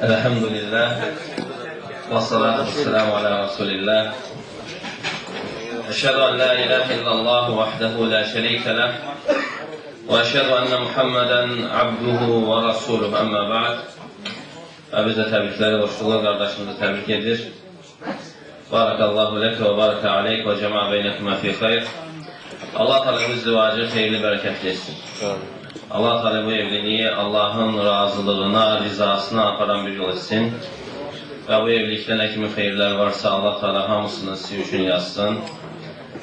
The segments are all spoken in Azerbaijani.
Elhamdülillah ve salatu vesselamu ala Resulillah. Eşhedü en la ilahe illallah vahdehu la şerike leh ve eşhedü enne Muhammeden abduhu ve rasuluhu amma ba'd. Və biz də təbrikləri hoşluğu qardaşımızı təbrik edir. Barakallahu leke ve baraka aleyk ve cema'a beynekuma fi xeyr. Allah Teala bu izdivacı xeyirli, bərəkətli etsin. Allah Teala bu evliliği Allah'ın razılığına, rizasına aparan bir yol etsin. Və bu evlilikdə nə kimi xeyirlər varsa Allah Teala hamısını sizin üçün yazsın.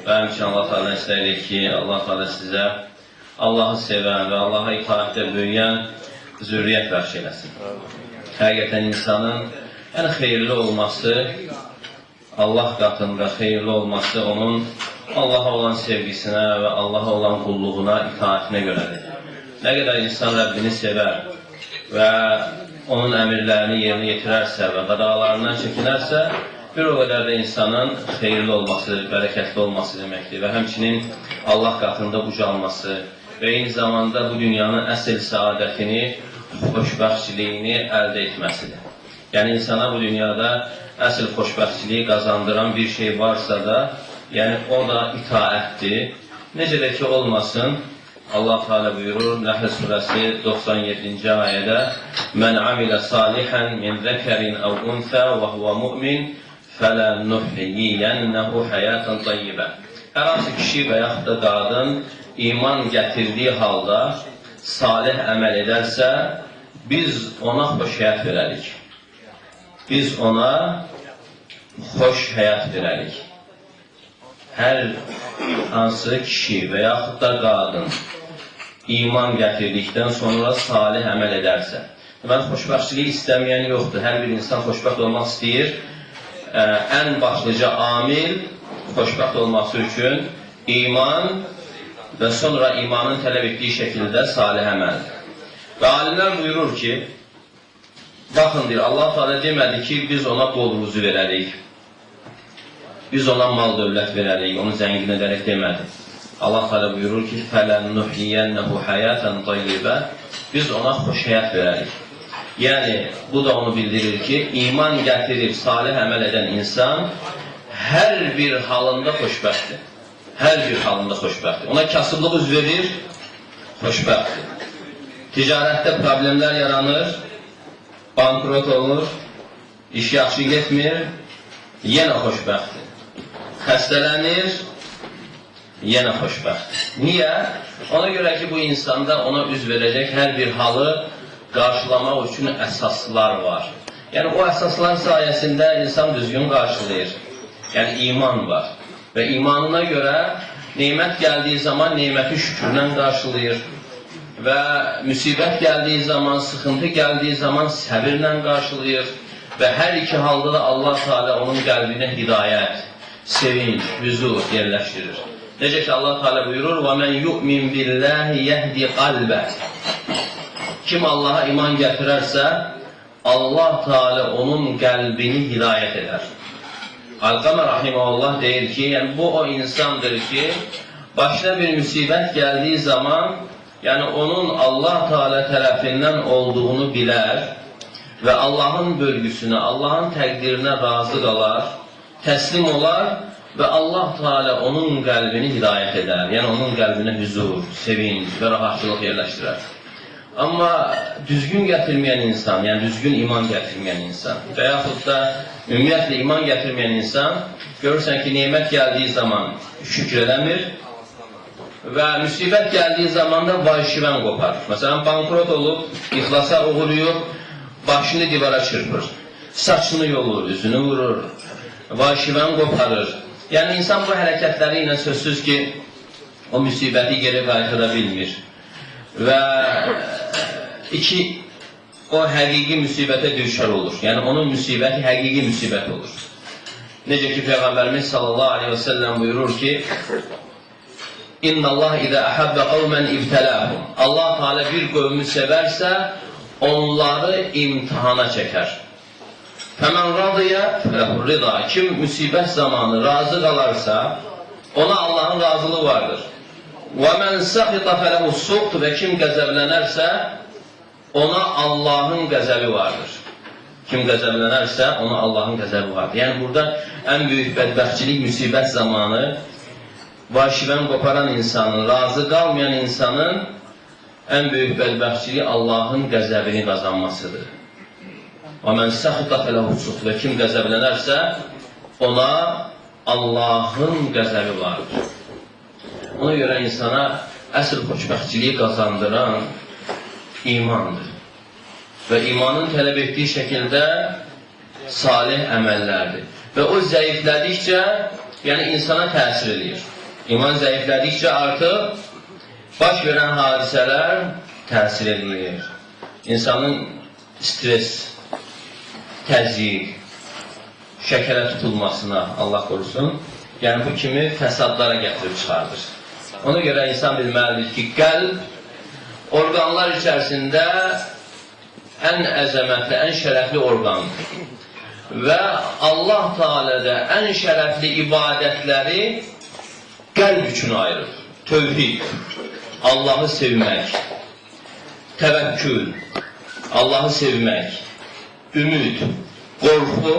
Və həmçinin Allah Teala istəyir ki, Allah Teala sizə Allah'ı sevən və Allah'a itaatdə böyüyən zürriyyət bəxş eləsin. Həqiqətən insanın ən xeyirli olması, Allah qatında xeyirli olması onun Allah'a olan sevgisinə və Allah'a olan qulluğuna, itaatinə görədir. Nə qədər insan Rəbbini sevər və onun əmirlərini yerinə yetirərsə və qadağalarından çəkinərsə, bir o qədər də insanın xeyirli olması, bərəkətli olması deməkdir və həmçinin Allah qatında ucalması və eyni zamanda bu dünyanın əsl səadətini, xoşbəxtçiliyini əldə etməsidir. Yəni insana bu dünyada əsl xoşbəxtçiliyi qazandıran bir şey varsa da, yəni o da itaətdir. Necə də ki olmasın, Allah Teala buyurur Nəhl surəsi 97-ci ayədə: "Mən amilə salihan min zəkerin əv unsə və huve mu'min fələnuhyiyyənəhu həyatan tayyibə." Hər hansı kişi və yaxud da qadın iman gətirdiyi halda salih əməl edərsə, biz ona xoş həyat verərik. Biz ona xoş həyat verərik. Hər hansı kişi və yaxud da qadın iman gətirdikdən sonra salih əməl edərsə. Deməli, xoşbəxtçiliyi istəməyən yoxdur. Hər bir insan xoşbəxt olmaq istəyir. Ən başlıca amil xoşbəxt olması üçün iman və sonra imanın tələb etdiyi şəkildə salih əməldir. Və alimlər buyurur ki, baxın deyir, Allah Teala demədi ki, biz ona bol ruzu verərik, biz ona mal dövlət verərik, onu zəngin edərək demədi. Allah Teala buyurur ki, فَلَنُحْيِيَنَّهُ حَيَاتًا طَيِّبًا, biz ona xoş həyat verərik. Yəni, bu da onu bildirir ki, iman gətirib salih əməl edən insan hər bir halında xoşbəxtdir. Hər bir halında xoşbəxtdir. Ona kasıblıq üz verir, xoşbəxtdir. Ticarətdə problemlər yaranır, bankrot olur, iş yaxşı getmir, yenə xoşbəxtdir. Xəstələnir, yenə xoşbəxtdir. Niyə? Ona görə ki, bu insanda ona üz verəcək hər bir halı qarşılamaq üçün əsaslar var. Yəni, o əsaslar sayəsində insan düzgün qarşılayır. Yəni, iman var. Və imanına görə neymət gəldiyi zaman neyməti şükürlə qarşılayır. Və müsibət gəldiyi zaman, sıxıntı gəldiyi zaman səbirlə qarşılayır. Və hər iki halda da Allah Teala onun qəlbinə hidayət, sevinç, hüzur yerləşdirir. Necə ki Allah Teala buyurur: "Və men yu'min billahi yehdi qalbə." Kim Allah'a iman gətirərsə, Allah Teala onun qəlbini hidayət edər. Alqamə rahimehullah deyir ki, yəni bu o insandır ki, başına bir müsibət gəldiyi zaman, yəni onun Allah Teala tərəfindən olduğunu bilər və Allah'ın bölgüsünə, Allah'ın təqdirinə razı qalar, təslim olar və Allah Teala onun qəlbini hidayət edər. Yəni onun qəlbinə hüzur, sevinç və rahatçılıq yerləşdirər. Amma düzgün gətirməyən insan, yəni düzgün iman gətirməyən insan və yaxud da ümumiyyətlə iman gətirməyən insan, görürsən ki, neymət gəldiyi zaman şükür eləmir və müsibət gəldiyi zaman da vay-şivən qopar. Məsələn, bankrot olub, ixlasa uğuruyub, başını divara çırpır, saçını yolur, üzünü vurur, vay-şivən qoparır. Yəni, insan bu hərəkətləri ilə sözsüz ki, o müsibəti geri qaytıra bilmir. Və o həqiqi müsibətə düşər olur. Yəni, onun müsibəti həqiqi müsibət olur. Necə ki, Peyğəmbərimiz sallallahu aleyhi və səlləm buyurur ki, İnna Allah idə əhəbbə qavmən ibtələhum. Allah Teala bir qövmü sevərsə, onları imtihana çəkər. Fəmən radiyə fələhur rida. Kim müsibət zamanı razı qalarsa, ona Allahın razılığı vardır. Və mən səxita fələhu suqt. Və kim qəzəblənərsə, ona Allahın qəzəbi vardır. Kim qəzəblənərsə, ona Allahın qəzəbi vardır. Yəni, burada ən böyük bədbəxtçilik, müsibət zamanı vahşivən qoparan insanın, razı qalmayan insanın ən böyük bədbəxtçiliyi Allahın qəzəbini qazanmasıdır. Və mən səxtə fələhusuq və kim qəzəblənərsə, ona Allahın qəzəbi vardır. Ona görə insana əsl xoşbəxtçiliyi qazandıran imandır. Və imanın tələb etdiyi şəkildə salih əməllərdir. Və o zəiflədikcə, yəni insana təsir edir. İman zəiflədikcə artıq baş verən hadisələr təsir edir. İnsanın stres, təzyiq, şəkərə tutulmasına, Allah qorusun, yəni bu kimi fəsadlara gətirib çıxardır. Ona görə insan bilməlidir ki, qəlb orqanlar içərisində ən əzəmətli, ən şərəfli orqandır. Və Allah Teala'da ən şərəfli ibadətləri qəlb üçün ayırır. Tövhid, Allahı sevmək, təvəkkül, Allahı sevmək, ümid, qorxu,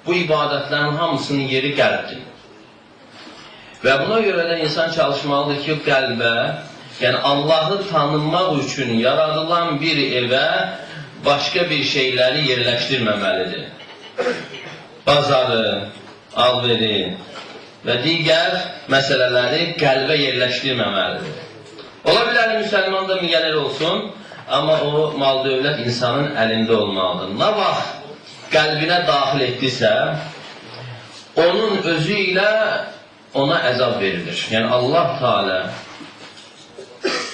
bu ibadətlərin hamısının yeri qəlbdir. Və buna görə də insan çalışmalıdır ki, qəlbə, yəni Allahı tanınmaq üçün yaradılan bir evə başqa bir şeyləri yerləşdirməməlidir. Bazarı, alveri və digər məsələləri qəlbə yerləşdirməməlidir. Ola bilər müsəlmanda milyonər olsun, amma o mal-dövlət insanın əlində olmalıdır. Nə vaxt qəlbinə daxil etdisə, onun özü ilə ona əzab verilir. Yəni Allah Teala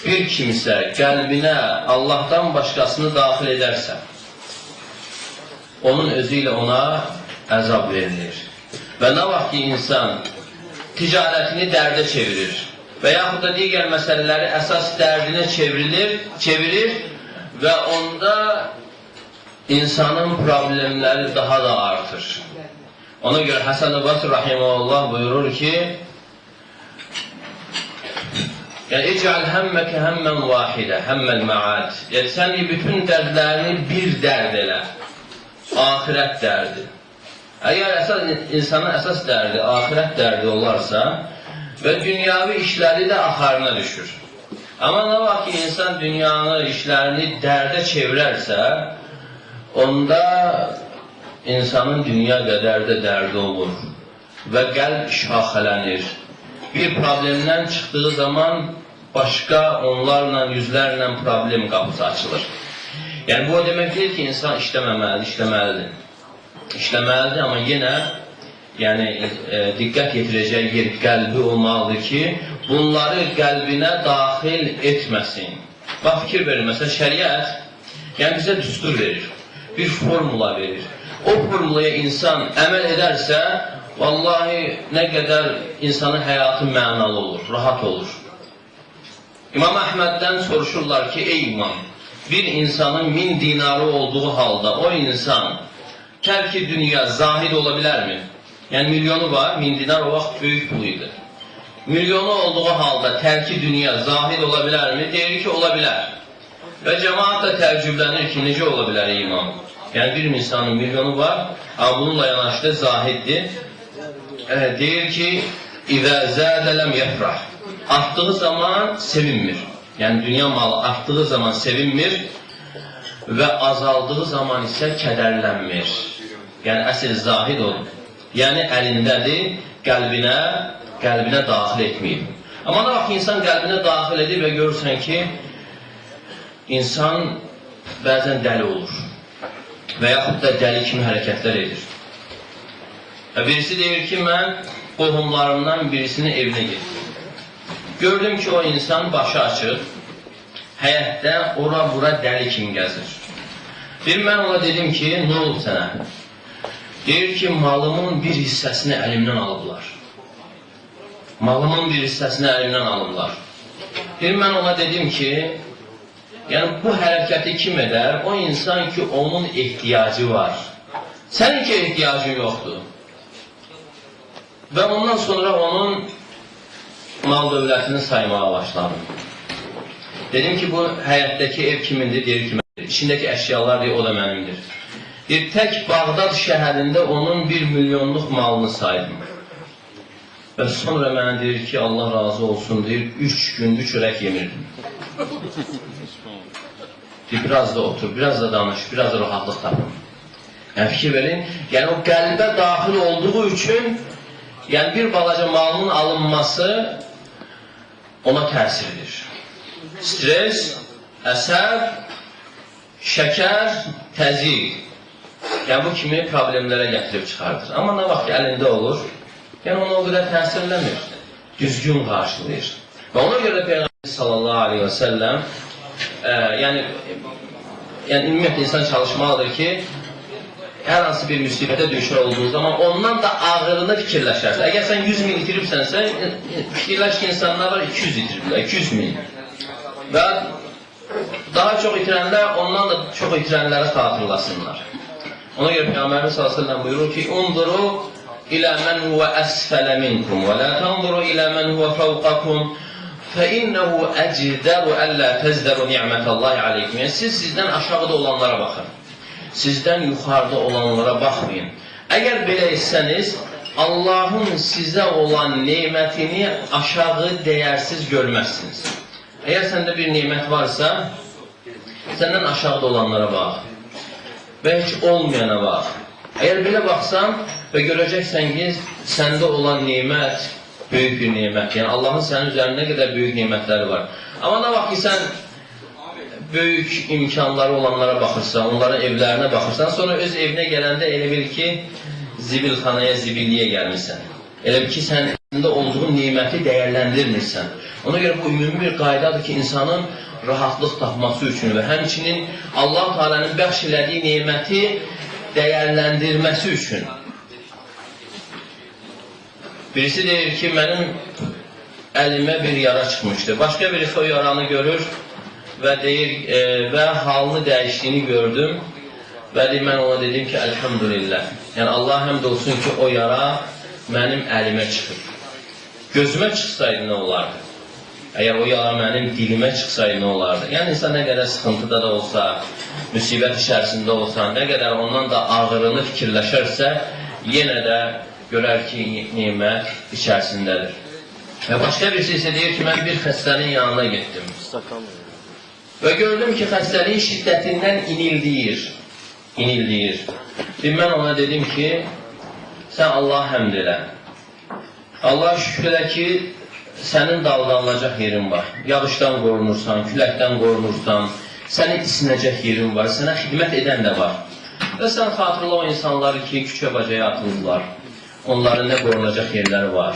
bir kimsə qəlbinə Allahdan başqasını daxil edərsə, onun özü ilə ona əzab verilir. Və nə vaxt ki, insan ticarətini dərdə çevirir və yaxud da digər məsələləri əsas dərdinə çevirir və onda insanın problemləri daha da artır. Ona görə Həsən-i Basri Rahiməhullah buyurur ki, yəni, icəl həmməkə həmmən vahidə, həmməl məad. Yəni, sən bütün dərdlərini bir dərd elə, ahirət dərdi. Əgər insanın əsas dərdi, ahirət dərdi olarsa və dünyavi işləri də axarına düşür. Amma nə vaxt ki, insan dünyanı, işlərini dərdə çevirərsə, onda insanın dünya qədər də dərdi olur və qəlb şaxələnir. Bir problemdən çıxdığı zaman başqa onlarla, yüzlərlə problem qapısı açılır. Yəni, bu o demək deyil ki, insan işləməlidir. İşləməlidir, amma yenə diqqət yetirəcək yer qəlbi olmalıdır ki, bunları qəlbinə daxil etməsin. Bax, fikir verir, məsələn, şəriət bizə düstur verir, bir formula verir. O formulaya insan əməl edərsə, vallahi nə qədər insanın həyatı mənalı olur, rahat olur. İmam Əhməddən soruşurlar ki, ey imam, bir insanın 1000 dinarı olduğu halda o insan tərk-i dünya zahid ola bilərmi? Yəni, milyonu var, 1000 dinar o vaxt böyük pul idi. Milyonu olduğu halda tərk-i dünya zahid ola bilərmi? Deyir ki, ola bilər. Və cəmaat da təəccüblənir ki, necə ola bilər ey imam? Yəni, bir insanın milyonu var, amma bununla yanaşdı zahiddir. Deyir ki, İzə zədələm yəfrah. Artdığı zaman sevinmir. Yəni, dünya malı artdığı zaman sevinmir və azaldığı zaman isə kədərlənmir. Yəni, əsl zahid olur. Yəni, əlindədir, qəlbinə daxil etməyib. Amma nə vaxt insan qəlbinə daxil edib və görürsən ki, insan bəzən dəli olur və yaxud da dəli kimi hərəkətlər edir. Birisi deyir ki, mən qohumlarımdan birisinin evinə getdim. Gördüm ki, o insan başı açıq, həyətdə ora-bura dəli kimi gəzir. Mən ona dedim ki, nə olub sənə? Deyir ki, malımın bir hissəsini əlimdən alıblar. Malımın bir hissəsini əlimdən alıblar. Mən ona dedim ki, yəni bu hərəkəti kim edər? O insan ki, onun ehtiyacı var. Sənin ki, ehtiyacın yoxdur. Və ondan sonra onun mal-dövlətini saymağa başladım. Dedim ki, bu həyətdəki ev kimindir? Deyir ki, mənimdir. İçindəki əşyalar deyir, o da mənimdir. Deyir, tək Bağdad şəhərində onun 1 milyonluq malını saydım. Və sonra mənə deyir ki, Allah razı olsun, deyir, 3 gündür çörək yemirdim. Deyir, biraz da otur, biraz da danış, biraz da rahatlıq tapın. Yəni, fikir verin, yəni o qəlbə daxil olduğu üçün, yəni bir balaca malının alınması ona təsirdir. Stres, əsəb, şəkər, təzyiq. Yəni, bu kimi problemlərə gətirib çıxardır. Amma nə vaxt ki, əlində olur, yəni ona o qədər təsirləmir, düzgün qarşılayır. Və ona görə Peyğəmbər sallallahu aleyhi və səlləm yəni ümumiyyətlə insan çalışmalıdır ki, hər hansı bir müsibətə düşür olduğu zaman ondan da ağırını fikirləşərsə. Əgər sən 100 min itiribsənsə, fikirləş ki, insanlar var 200 itiriblər, 200 min. Və daha çox itirənlər ondan da çox itirənləri xatırlasınlar. Ona görə Peyğəmbər sallallahu aleyhi və səlləm buyurur ki, "Unduru ilə mən huvə əsfələ minkum və lə tənzuru ilə mən huvə fəvqakum fəinnəhu əcdəru əllə təzdəru ni'mətəllahi aleykum." Yəni, siz sizdən aşağıda olanlara baxın. Sizdən yuxarıda olanlara baxmayın. Əgər belə etsəniz, Allahın sizə olan neymətini aşağı dəyərsiz görməzsiniz. Əgər səndə bir neymət varsa, səndən aşağıda olanlara bax və heç olmayana bax. Əgər belə baxsan və görəcəksən ki, səndə olan neymət böyük bir neymət. Yəni, Allahın sənin üzərində nə qədər böyük neymətləri var. Amma nə vaxt ki, sən böyük imkanları olanlara baxırsan, onların evlərinə baxırsan, sonra öz evinə gələndə elə bil ki, zibilxanaya, zibilliyə gəlmirsən. Elə bil ki, səndə olduğun neyməti dəyərləndirmirsən. Ona görə bu ümumi bir qaydadır ki, insanın rahatlıq tapması üçün və həmçinin Allah Teala'nın bəxş elədiyi neyməti dəyərləndirməsi üçün. Birisi deyir ki, mənim əlimə bir yara çıxmışdı. Başqa birisi o yaranı görür və deyir, və halını dəyişdiyini gördüm və mən ona dedim ki, elhamdülillah. Yəni, Allah həmd olsun ki, o yara mənim əlimə çıxır. Gözümə çıxsaydı nə olardı? Əgər o yara mənim dilimə çıxsaydı nə olardı? Yəni, insan nə qədər sıxıntıda da olsa, müsibət içərisində olsa, nə qədər ondan da ağırını fikirləşərsə, yenə də görər ki, nemət içərisindədir. Və başqa birisi isə deyir ki, mən bir xəstənin yanına getdim. Və gördüm ki, xəstəliyin şiddətindən inildiyir. Mən ona dedim ki, sən Allah həmd elə. Allah şükür elə ki, sənin daldanılacaq yerin var. Yağışdan qorunursan, küləkdən qorunursan, sənin isinəcək yerin var, sənə xidmət edən də var. Və sən xatırla o insanları ki, küçə bacaya atılırlar. Onların nə qorunacaq yerləri var,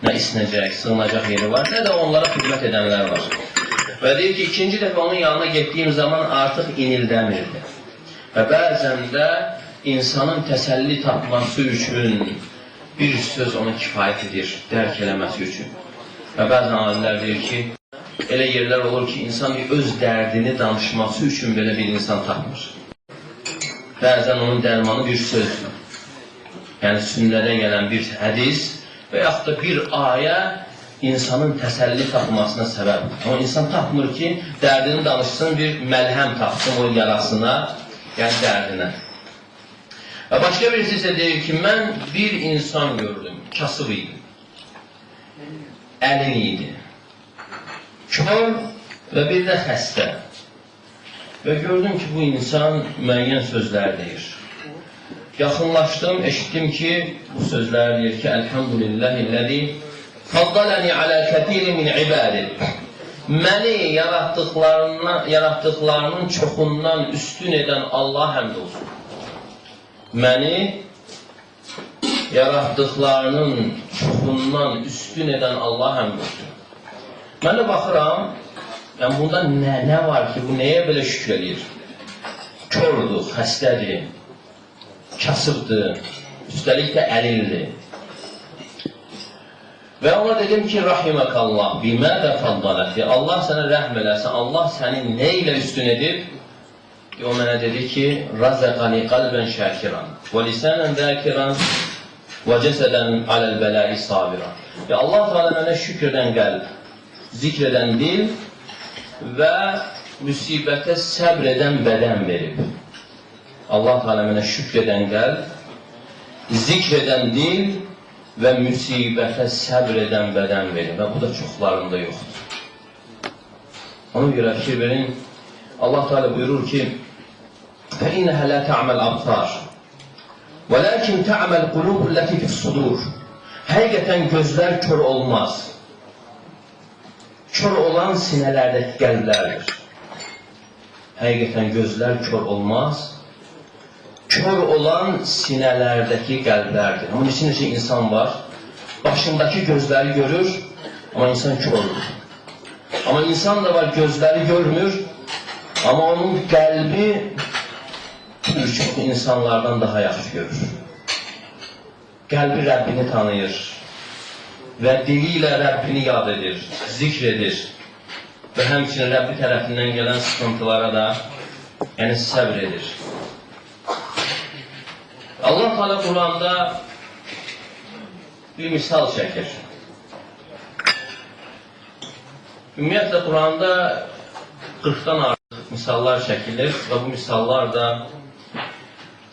nə isinəcək, sığınacaq yeri var, nə də onlara xidmət edənlər var. Və deyir ki, ikinci dəfə onun yanına getdiyim zaman artıq inildəmirdi. Və bəzən də insanın təsəlli tapması üçün bir söz ona kifayət edir, dərk eləməsi üçün. Və bəzən alimlər deyir ki, elə yerlər olur ki, insan öz dərdini danışması üçün belə bir insan tapmır. Bəzən onun dərmanı bir sözdür. Yəni, sünnədə gələn bir hədis və yaxud da bir ayə insanın təsəlli tapmasına səbəbdir. Amma insan tapmır ki, dərdini danışsın, bir məlhəm tapsın o yarasına, yəni dərdinə. Və başqa birisi isə deyir ki, mən bir insan gördüm, kasıb idi, əlin idi, kör və bir də xəstə. Və gördüm ki, bu insan müəyyən sözlər deyir. Yaxınlaşdım, eşitdim ki, bu sözlər deyir ki, elhamdülillahilləzi faddaləni alə kətiri min ibadət. Məni yaratdıqlarının çoxundan üstün edən Allah həmd olsun. Məni yaratdıqlarının çoxundan üstün edən Allah həmd olsun. Mən də baxıram, yəni bunda nə var ki, bu nəyə belə şükür edir? Kördür, xəstədir, kasıbdır, üstəlik də əlildir. Və ona dedim ki, rahiməkallah, bimədə faddələti, Allah sənə rəhm eləsin, Allah səni nə ilə üstün edib? O mənə dedi ki, razəqani qalbən şəkiran, və lisənən zəkiran, və cəsədən aləl-bələri sabiran. Və Allah Teala mənə şükr edən qəlb, zikr edən dil və müsibətə səbr edən bədən verib. Allah Teala mənə şükr edən qəlb, zikr edən dil və müsibətə səbr edən bədən verir. Və bu da çoxlarında yoxdur. Ona görə fikir verin, Allah Teala buyurur ki, فَإِنَّهَا لَا تَعْمَ الْأَبْصَارِ وَلَكِنْ تَعْمَ الْقُلُوبُ الَّتِي فِي الصُّدُورِ. Həqiqətən gözlər kör olmaz. Kör olan sinələrdəki qəlblərdir. Həqiqətən gözlər kör olmaz. Kör olan sinələrdəki qəlblərdir. Amma neçə insan var, başındakı gözləri görür, amma insan kördür. Amma insan da var, gözləri görmür, amma onun qəlbi bir çox insanlardan daha yaxşı görür. Qəlbi Rəbbini tanıyır və dili ilə Rəbbini yad edir, zikr edir və həmçinin Rəbbi tərəfindən gələn sıxıntılara da səbr edir. Allah Teala Quranda bir misal çəkir. Ümumiyyətlə Quranda 40-dan artıq misallar çəkilir və bu misallar da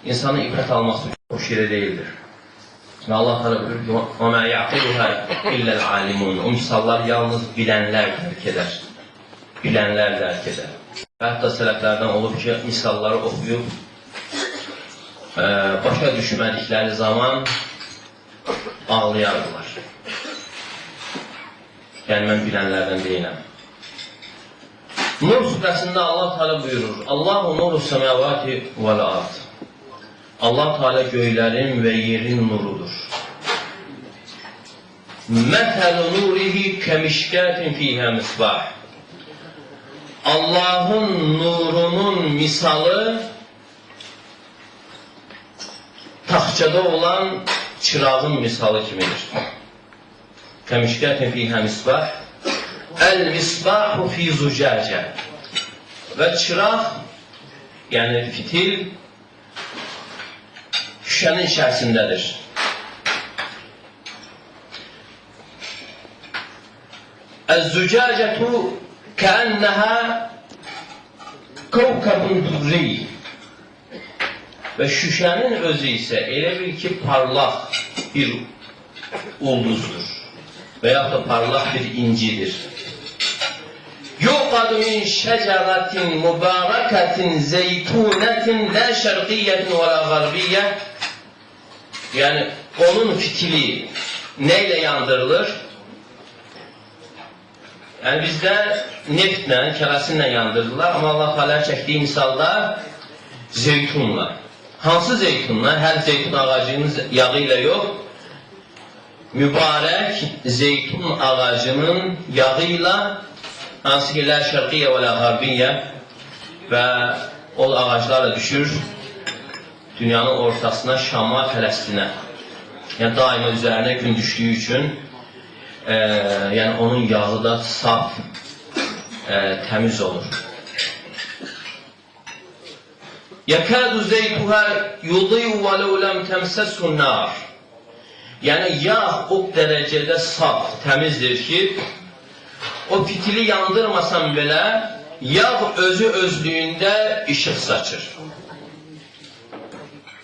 insanın ibrət alması çox şirə deyildir. Və Allah Teala buyurur ki, وَمَا يَعْقِلُهَا إِلَّا الْعَالِمُونَ. O misallar yalnız bilənlər dərk edər. Bilənlər dərk edər. Və hətta sələflərdən olub ki, misalları oxuyub, başa düşmədikləri zaman ağlayardılar. Yəni, mən bilənlərdən deyiləm. Nur surəsində Allah Teala buyurur, Allahu nuru səməvati vəl-ard. Allah Teala göylərin və yerin nurudur. Məsəl-i nurihi kəmişkətin fiyhə misbah. Allahın nurunun misalı taxçada olan çırağın misalı kimidir. Kəmişkətin fiyhə misbah. Əl-misbahu fi zucəcə. Və çıraq, yəni fitil, şüşənin içərisindədir. Əz-zücəcətu kəənnəhə kavkabun durri. Və şüşənin özü isə elə bil ki, parlaq bir ulduzdur və yaxud da parlaq bir incidir. Yuqadu min şəcəratin mübarəkətin zeytunətin lə şərqiyyətin və lə qarbiyyə. Yəni, onun fitili nə ilə yandırılır? Yəni, bizdə neftlə, kərasinlə yandırırlar, amma Allah Teala çəkdiyi misalda zeytunla. Hansı zeytunla? Hər zeytun ağacının yağı ilə yox, mübarək zeytun ağacının yağı ilə, hansı ki, lə şərqiyyə və lə qarbiyyə və o ağaclar da düşür dünyanın ortasına, Şama, Fələstinə. Yəni, daima üzərinə gün düşdüyü üçün yəni, onun yağı da saf, təmiz olur. Yəkədu zeytuhə yudiyu və ləv ləm təmsəssun nar. Yəni, yağ o dərəcədə saf, təmizdir ki, o fitili yandırmasan belə, yağ özü özlüyündə işıq saçır.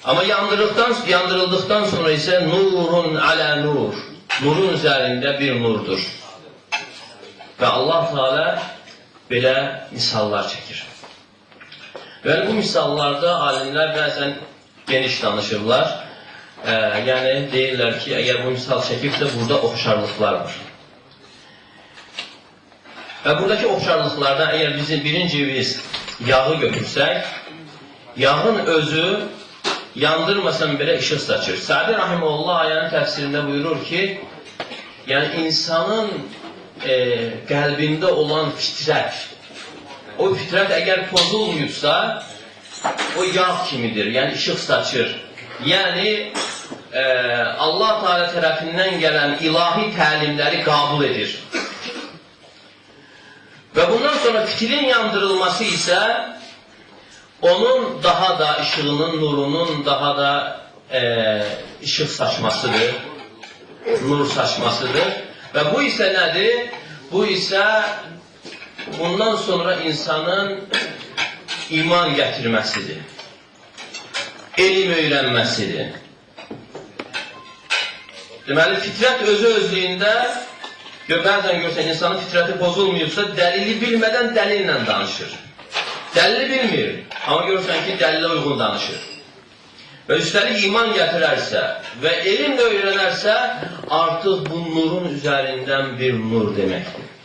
Amma yandırıldıqdan sonra isə nurun alə nur, nurun üzərində bir nurdur. Və Allah Teala belə misallar çəkir. Və bu misallarda alimlər bəzən geniş danışırlar. Yəni, deyirlər ki, əgər bu misal çəkibsə, burada oxşarlıqlar var. Və buradakı oxşarlıqlardan əgər bizim biz yağı götürsək, yağın özü yandırmasan belə işıq saçır. Sa'di Rahimullah ayənin təfsirində buyurur ki, yəni insanın qəlbində olan fitrət, o fitrət əgər pozulmuyubsa, o yağ kimidir, yəni işıq saçır. Yəni, Allah Teala tərəfindən gələn ilahi təlimləri qəbul edir. Və bundan sonra fitilin yandırılması isə onun daha da işığının, nurunun daha da işıq saçmasıdır, nur saçmasıdır. Və bu isə nədir? Bu isə bundan sonra insanın iman gətirməsidir. elm öyrənməsidir. Deməli, fitrət özü-özlüyündə, bəzən görsən, insanın fitrəti pozulmayıbsa, dəlili bilmədən dəlillə danışır. Dəlili bilmir, amma görürsən ki, dəlilə uyğun danışır. Və üstəlik iman gətirərsə və elmlə öyrənərsə, artıq bu nurun üzərindən bir nur deməkdir.